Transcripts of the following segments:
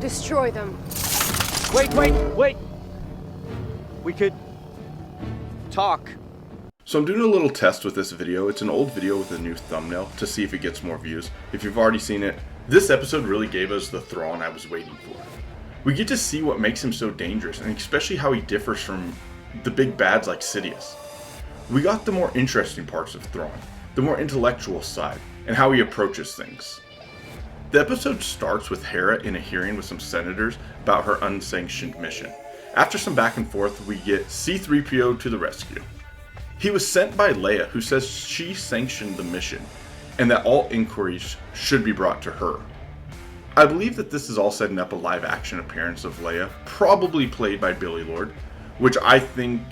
Destroy them. Wait! We could talk. So I'm doing a little test with this video. It's an old video with a new thumbnail to see if it gets more views. If you've already seen it, this episode really gave us the Thrawn I was waiting for. We get to see what makes him so dangerous, and especially how he differs from the big bads like Sidious. We got the more interesting parts of Thrawn, the more intellectual side, and how he approaches things. The episode starts with Hera in a hearing with some senators about her unsanctioned mission. After some back and forth, we get C-3PO to the rescue. He was sent by Leia, who says she sanctioned the mission, and that all inquiries should be brought to her. I believe that this is all setting up a live-action appearance of Leia, probably played by Billy Lord, which I think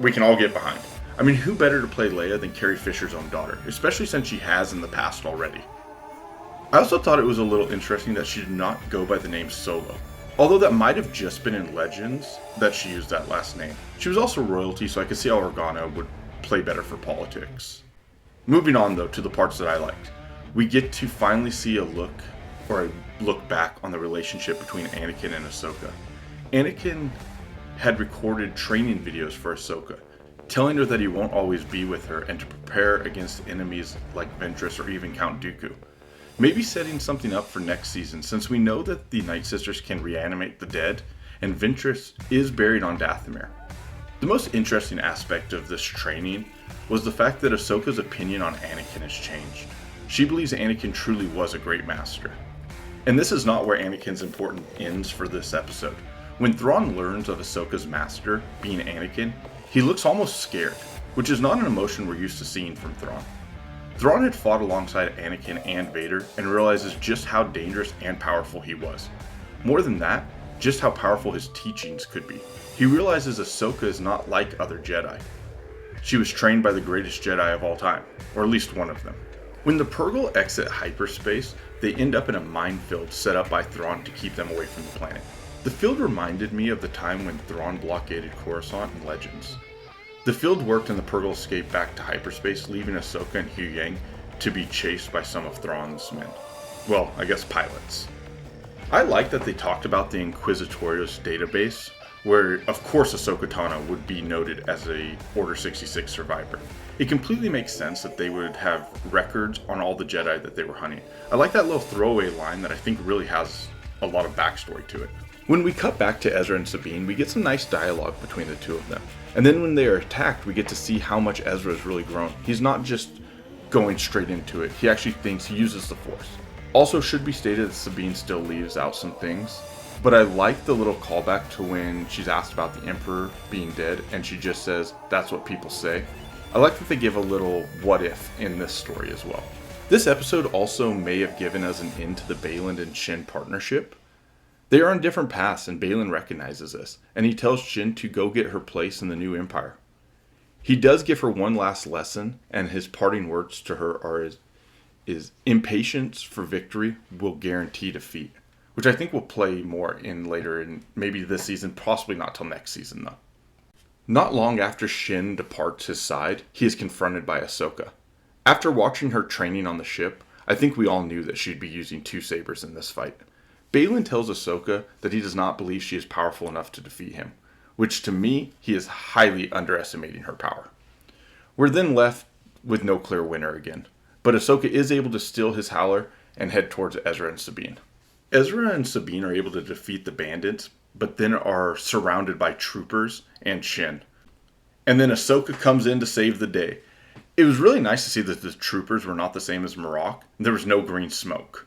we can all get behind. I mean, who better to play Leia than Carrie Fisher's own daughter, especially since she has in the past already. I also thought it was a little interesting that she did not go by the name Solo, although that might have just been in Legends that she used that last name. She was also royalty, so I could see how Organa would play better for politics. Moving on though to the parts that I liked. We get to finally see a look back on the relationship between Anakin and Ahsoka. Anakin had recorded training videos for Ahsoka, telling her that he won't always be with her and to prepare against enemies like Ventress or even Count Dooku. Maybe setting something up for next season, since we know that the Night Sisters can reanimate the dead, and Ventress is buried on Dathomir. The most interesting aspect of this training was the fact that Ahsoka's opinion on Anakin has changed. She believes Anakin truly was a great master. And this is not where Anakin's importance ends for this episode. When Thrawn learns of Ahsoka's master being Anakin, he looks almost scared, which is not an emotion we're used to seeing from Thrawn. Thrawn had fought alongside Anakin and Vader and realizes just how dangerous and powerful he was. More than that, just how powerful his teachings could be. He realizes Ahsoka is not like other Jedi. She was trained by the greatest Jedi of all time, or at least one of them. When the Purrgil exit hyperspace, they end up in a minefield set up by Thrawn to keep them away from the planet. The field reminded me of the time when Thrawn blockaded Coruscant in Legends. The field worked and the Purrgil escaped back to hyperspace, leaving Ahsoka and Huyang to be chased by some of Thrawn's men. Well, I guess pilots. I like that they talked about the Inquisitorius database, where of course Ahsoka Tano would be noted as a Order 66 survivor. It completely makes sense that they would have records on all the Jedi that they were hunting. I like that little throwaway line that I think really has a lot of backstory to it. When we cut back to Ezra and Sabine, we get some nice dialogue between the two of them. And then when they are attacked, we get to see how much Ezra has really grown. He's not just going straight into it. He actually thinks he uses the Force. Also should be stated that Sabine still leaves out some things. But I like the little callback to when she's asked about the Emperor being dead and she just says, "That's what people say." I like that they give a little what if in this story as well. This episode also may have given us an end to the Baylan and Shin partnership. They are on different paths and Baylan recognizes this, and he tells Shin to go get her place in the new empire. He does give her one last lesson, and his parting words to her are impatience for victory will guarantee defeat, which I think will play more in later in maybe this season, possibly not till next season though. Not long after Shin departs his side, he is confronted by Ahsoka. After watching her training on the ship, I think we all knew that she'd be using two sabers in this fight. Baylan tells Ahsoka that he does not believe she is powerful enough to defeat him, which to me, he is highly underestimating her power. We're then left with no clear winner again, but Ahsoka is able to steal his howler and head towards Ezra and Sabine. Ezra and Sabine are able to defeat the bandits, but then are surrounded by troopers and Shin. And then Ahsoka comes in to save the day. It was really nice to see that the troopers were not the same as Marok, and there was no green smoke.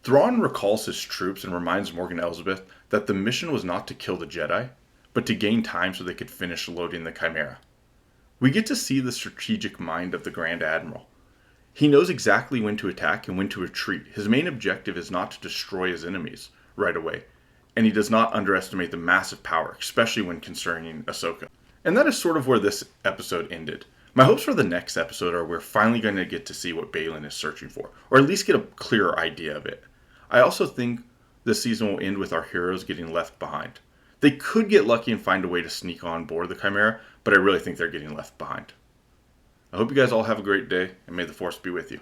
Thrawn recalls his troops and reminds Morgan Elsbeth that the mission was not to kill the Jedi, but to gain time so they could finish loading the Chimera. We get to see the strategic mind of the Grand Admiral. He knows exactly when to attack and when to retreat. His main objective is not to destroy his enemies right away, and he does not underestimate the massive power, especially when concerning Ahsoka. And that is sort of where this episode ended. My hopes for the next episode are we're finally going to get to see what Baylan is searching for, or at least get a clearer idea of it. I also think this season will end with our heroes getting left behind. They could get lucky and find a way to sneak on board the Chimera, but I really think they're getting left behind. I hope you guys all have a great day, and may the Force be with you.